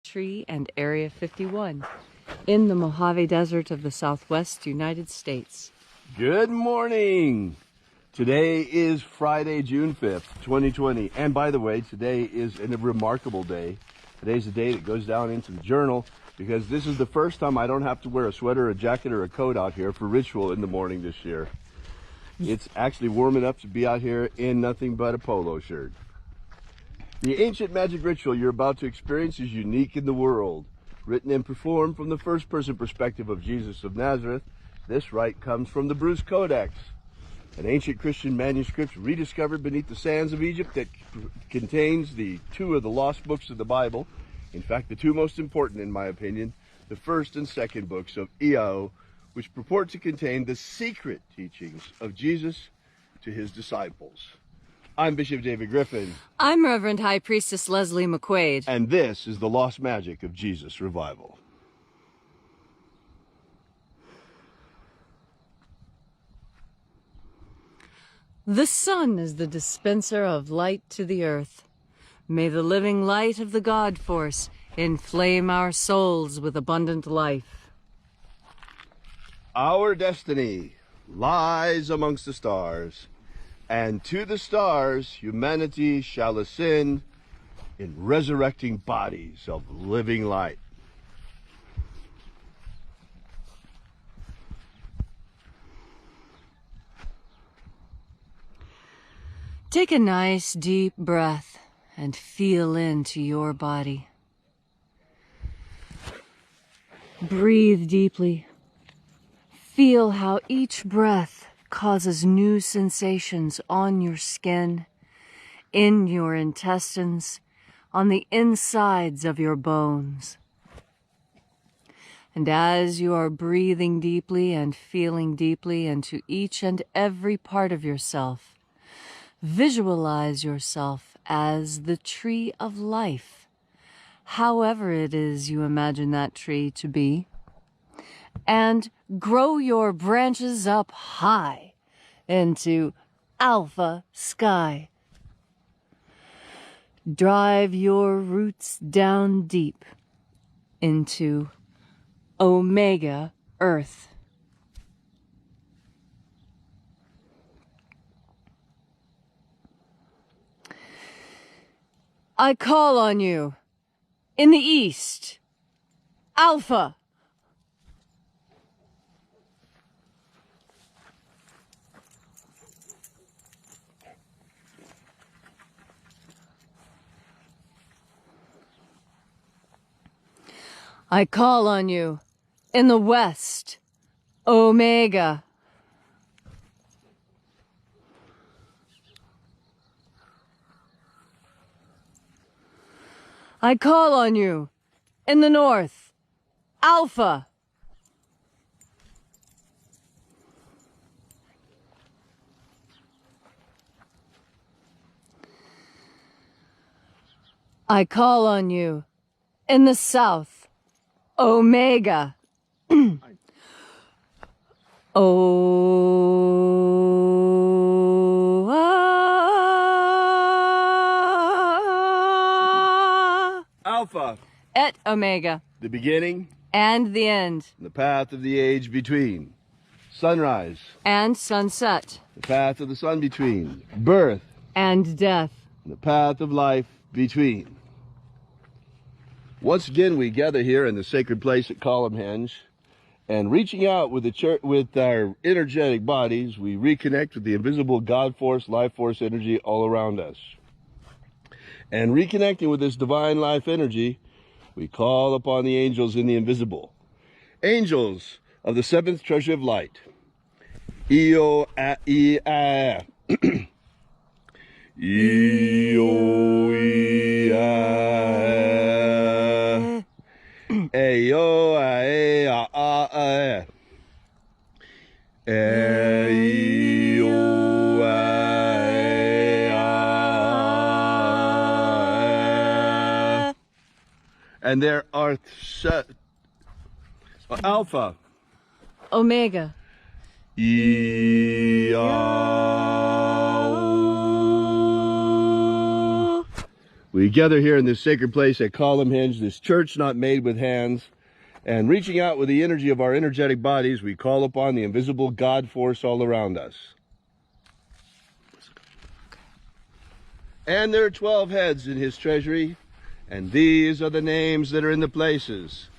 Tree and Area 51 in the Mojave Desert of the Southwest United States. Good morning! Today is Friday, June 5th, 2020. And by the way, today is a remarkable day. Today's a day that goes down into the journal because this is the first time I don't have to wear a sweater, a jacket, or a coat out here for ritual in the morning this year. It's actually warm enough to be out here in nothing but a polo shirt. The ancient magic ritual you're about to experience is unique in the world. Written and performed from the first-person perspective of Jesus of Nazareth, this rite comes from the Bruce Codex, an ancient Christian manuscript rediscovered beneath the sands of Egypt that contains the two of the lost books of the Bible. In fact, the two most important, in my opinion, the first and second books of EO, which purport to contain the secret teachings of Jesus to his disciples. I'm Bishop David Griffin. I'm Reverend High Priestess Leslie McQuade. And this is the Lost Magic of Jesus Revival. The sun is the dispenser of light to the earth. May the living light of the God Force inflame our souls with abundant life. Our destiny lies amongst the stars, and to the stars humanity shall ascend in resurrecting bodies of living light. Take a nice deep breath and feel into your body. Breathe deeply. Feel how each breath causes new sensations on your skin, in your intestines, on the insides of your bones. And as you are breathing deeply and feeling deeply into each and every part of yourself, visualize yourself as the tree of life, however it is you imagine that tree to be, and grow your branches up high into Alpha Sky. Drive your roots down deep into Omega Earth. I call on you in the east, Alpha. I call on you in the west, Omega. I call on you in the north, Alpha. I call on you in the south, Omega. Alpha. Et Omega. The beginning. And the end. The path of the age between. Sunrise. And sunset. The path of the sun between. Birth. And death. The path of life between. Once again, we gather here in the sacred place at Columnhenge, and reaching out with with our energetic bodies, we reconnect with the invisible God force, life force energy all around us. And reconnecting with this divine life energy, we call upon the angels in the invisible. Angels of the seventh treasury of light. E-O-A-E-A. E-O-E-A. A-O-A-A-A-A. A-O-A-A. And there are Alpha, Omega, We gather here in this sacred place at Columnhenge, this church not made with hands, and reaching out with the energy of our energetic bodies, we call upon the invisible God force all around us. And there are 12 heads in his treasury, and these are the names that are in the places.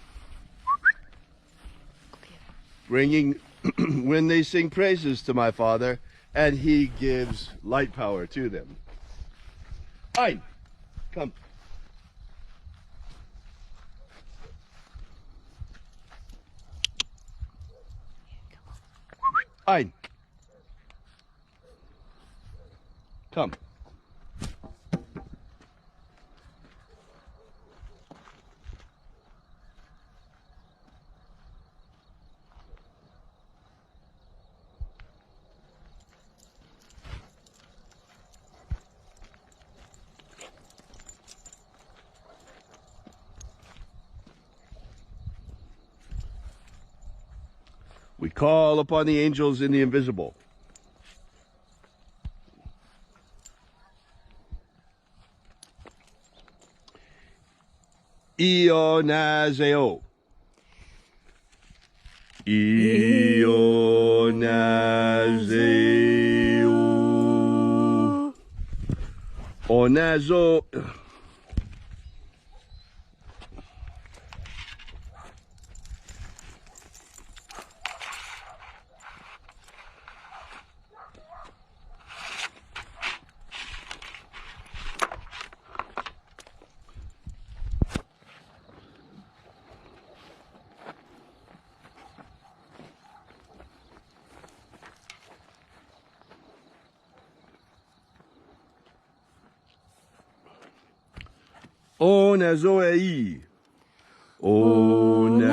Bringing, when they sing praises to my Father, and he gives light power to them. Ein, come. Ein. Come. We call upon the angels in the invisible. Ionazeo. Ionazeo. Onazo. Onazoei. Onazoei.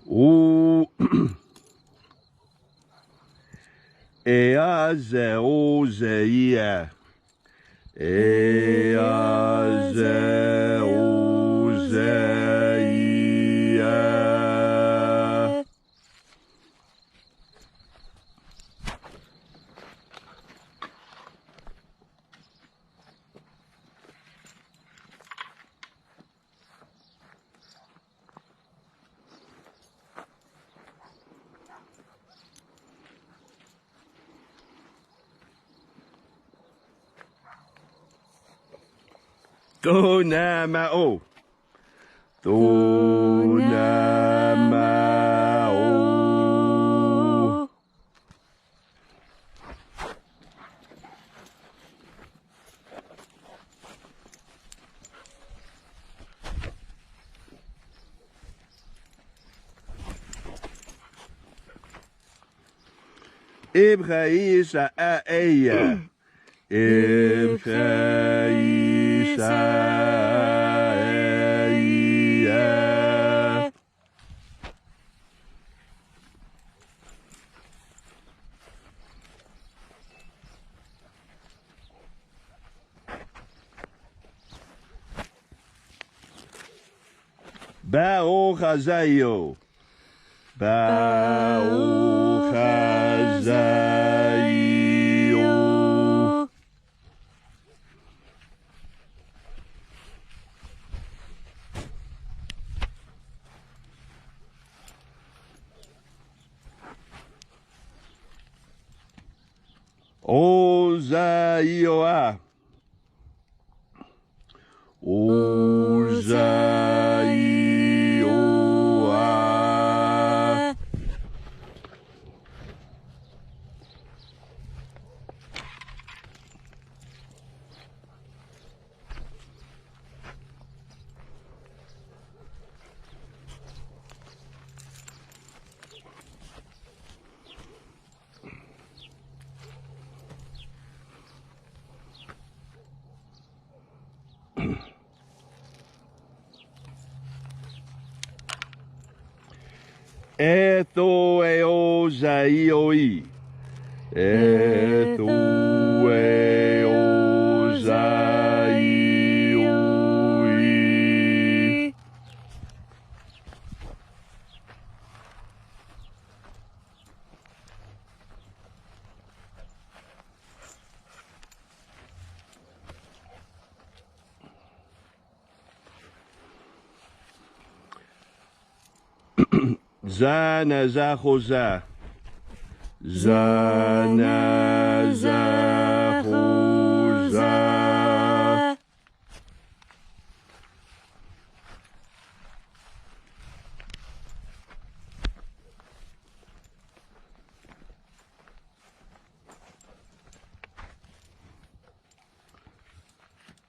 O Eazeozeia. Eazeozeia. Donamao. Donamao. Ibchaisa aeya. Ibchaisa aeya. Baochazayo. Baochazayo. Ozaioa. Ozaioa. Etho eo zaioi. Etho eo zaioi. Zanazahoza. Zanazahoza.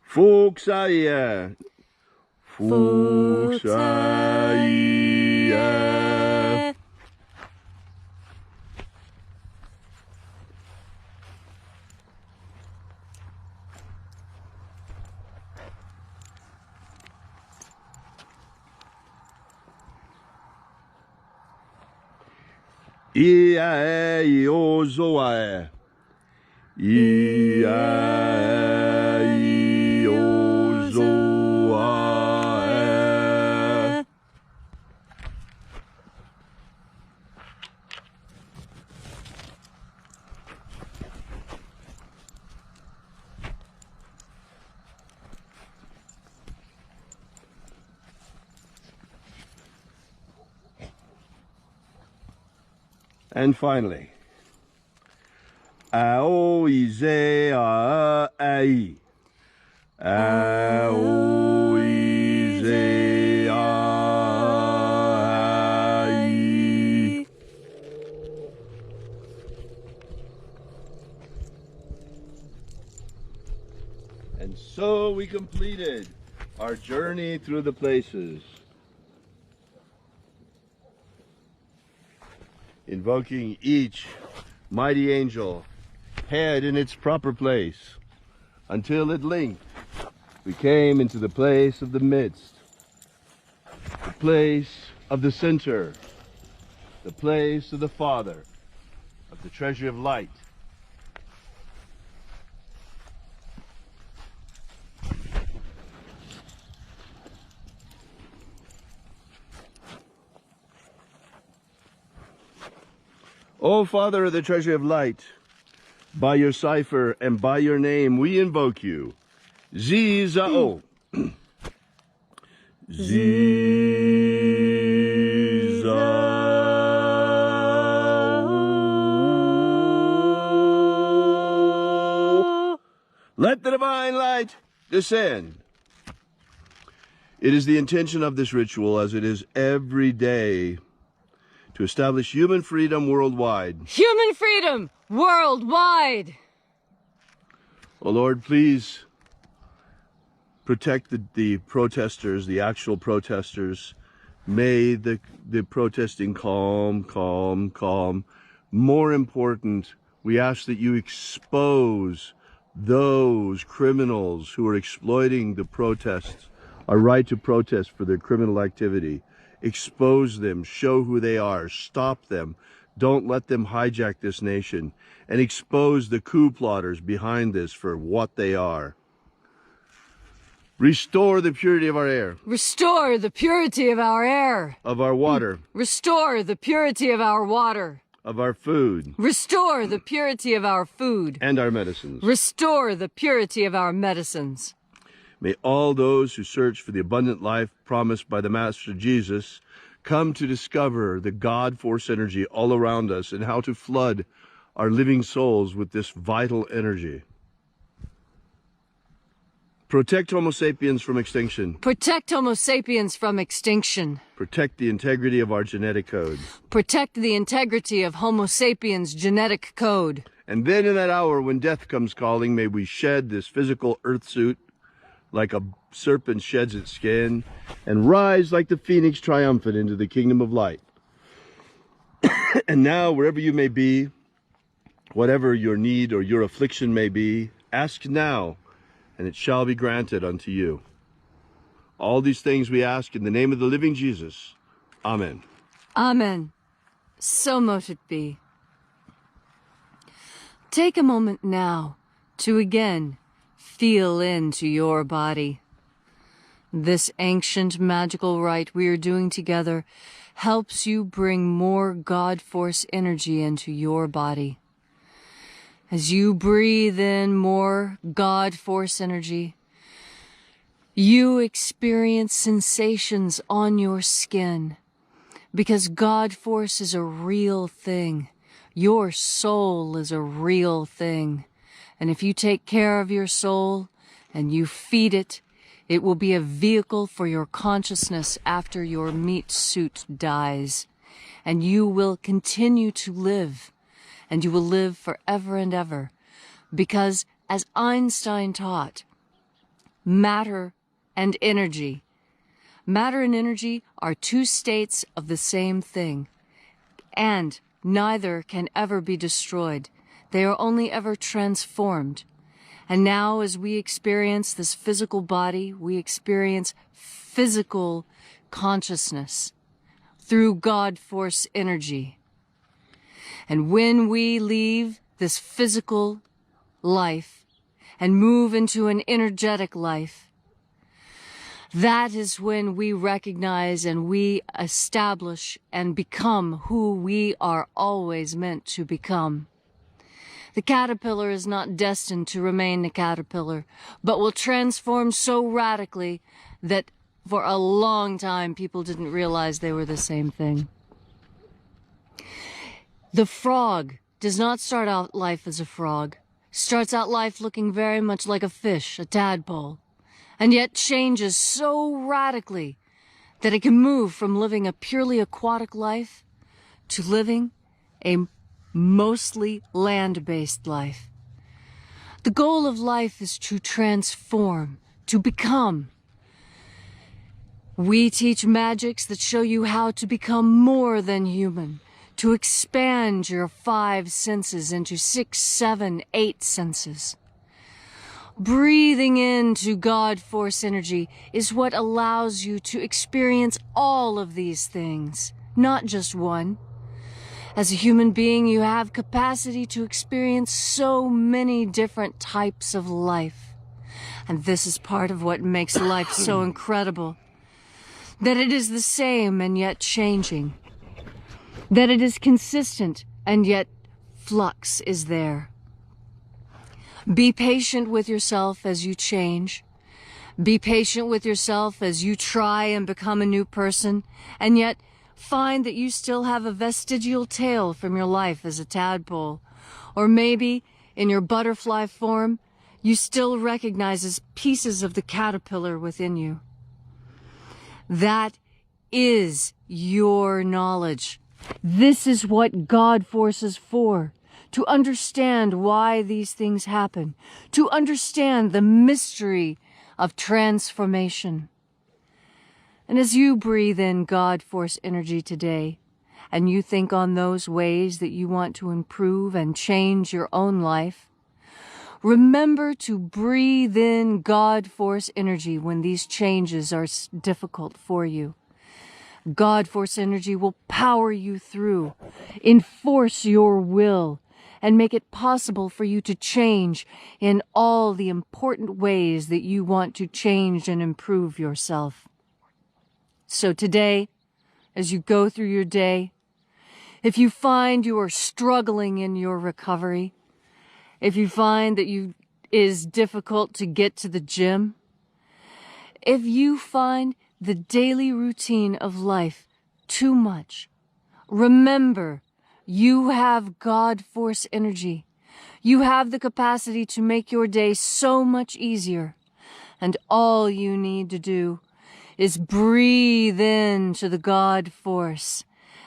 Fuxaya. Fuxaya. Ia iozoa. Ia iozoa. And finally, Aoize ai. Aoize ai. And so we completed our journey through the places. Invoking each mighty angel head in its proper place, until at length we came into the place of the midst, the place of the center, the place of the Father, of the Treasury of Light. O Father of the Treasury of Light, by your cipher and by your name we invoke you. Zizao. Zizao. Let the divine light descend. It is the intention of this ritual, as it is every day, to establish human freedom worldwide. Human freedom worldwide! Oh Lord, please protect the protesters, the actual protesters. May the protesting calm. More important, we ask that you expose those criminals who are exploiting the protests, our right to protest for their criminal activity. Expose them, show who they are, stop them. Don't let them hijack this nation, and expose the coup plotters behind this for what they are. Restore the purity of our air. Restore the purity of our air. Of our water. Restore the purity of our water. Of our food. Restore the purity of our food. And our medicines. Restore the purity of our medicines. May all those who search for the abundant life promised by the Master Jesus come to discover the God force energy all around us and how to flood our living souls with this vital energy. Protect Homo sapiens from extinction. Protect Homo sapiens from extinction. Protect the integrity of our genetic code. Protect the integrity of Homo sapiens' genetic code. And then in that hour when death comes calling, may we shed this physical earth suit like a serpent sheds its skin, and rise like the phoenix triumphant into the kingdom of light. And now, wherever you may be, whatever your need or your affliction may be, ask now, and it shall be granted unto you. All these things we ask in the name of the living Jesus. Amen. Amen. So mote it be. Take a moment now to again feel into your body. This ancient magical rite we are doing together helps you bring more God Force energy into your body. As you breathe in more God Force energy, you experience sensations on your skin, because God Force is a real thing. Your soul is a real thing. And if you take care of your soul and you feed it, it will be a vehicle for your consciousness after your meat suit dies. And you will continue to live. And you will live forever and ever. Because, as Einstein taught, matter and energy are two states of the same thing. And neither can ever be destroyed. They are only ever transformed. And now, as we experience this physical body, we experience physical consciousness through God Force energy. And when we leave this physical life and move into an energetic life, that is when we recognize and we establish and become who we are always meant to become. The caterpillar is not destined to remain the caterpillar, but will transform so radically that for a long time people didn't realize they were the same thing. The frog does not start out life as a frog, starts out life looking very much like a fish, a tadpole, and yet changes so radically that it can move from living a purely aquatic life to living a mostly land-based life. The goal of life is to transform, to become. We teach magics that show you how to become more than human, to expand your 5 senses into 6, 7, 8 senses. Breathing into God Force energy is what allows you to experience all of these things, not just one. As a human being, you have capacity to experience so many different types of life. And this is part of what makes life so incredible. That it is the same and yet changing. That it is consistent and yet flux is there. Be patient with yourself as you change. Be patient with yourself as you try and become a new person, and yet find that you still have a vestigial tail from your life as a tadpole. Or maybe, in your butterfly form, you still recognize pieces of the caterpillar within you. That is your knowledge. This is what God Force is for. To understand why these things happen. To understand the mystery of transformation. And as you breathe in God Force energy today, and you think on those ways that you want to improve and change your own life, remember to breathe in God Force energy when these changes are difficult for you. God Force energy will power you through, enforce your will, and make it possible for you to change in all the important ways that you want to change and improve yourself. So today, as you go through your day, if you find you are struggling in your recovery, if you find that it is difficult to get to the gym, if you find the daily routine of life too much, remember, you have God Force energy. You have the capacity to make your day so much easier. And all you need to do is breathe into the God Force.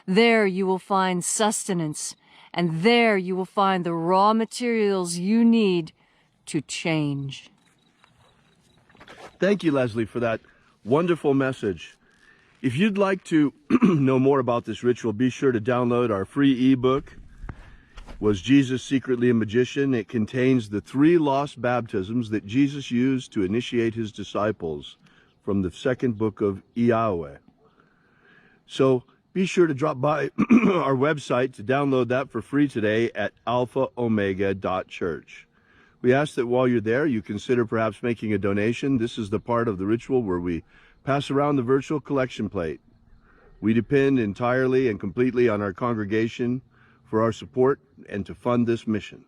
There you will find sustenance, and there you will find the raw materials you need to change. Thank you, Leslie, for that wonderful message. If you'd like to know more about this ritual, be sure to download our free ebook, Was Jesus Secretly a Magician? It contains the 3 lost baptisms that Jesus used to initiate his disciples from the 2nd book of Yahweh. So Be sure to drop by our website to download that for free today at alphaomega.church. We ask that while you're there, you consider perhaps making a donation. This is the part of the ritual where we pass around the virtual collection plate. We depend entirely and completely on our congregation for our support and to fund this mission.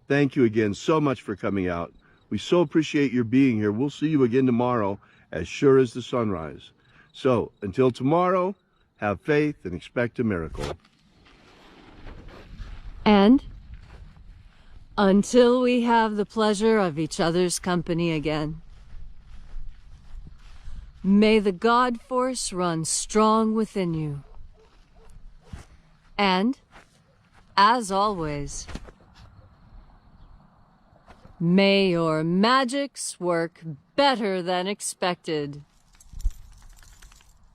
Thank you again so much for coming out. We so appreciate your being here. We'll see you again tomorrow, as sure as the sunrise. So, until tomorrow, have faith and expect a miracle. And until we have the pleasure of each other's company again, may the God force run strong within you. And, as always, may your magics work better than expected.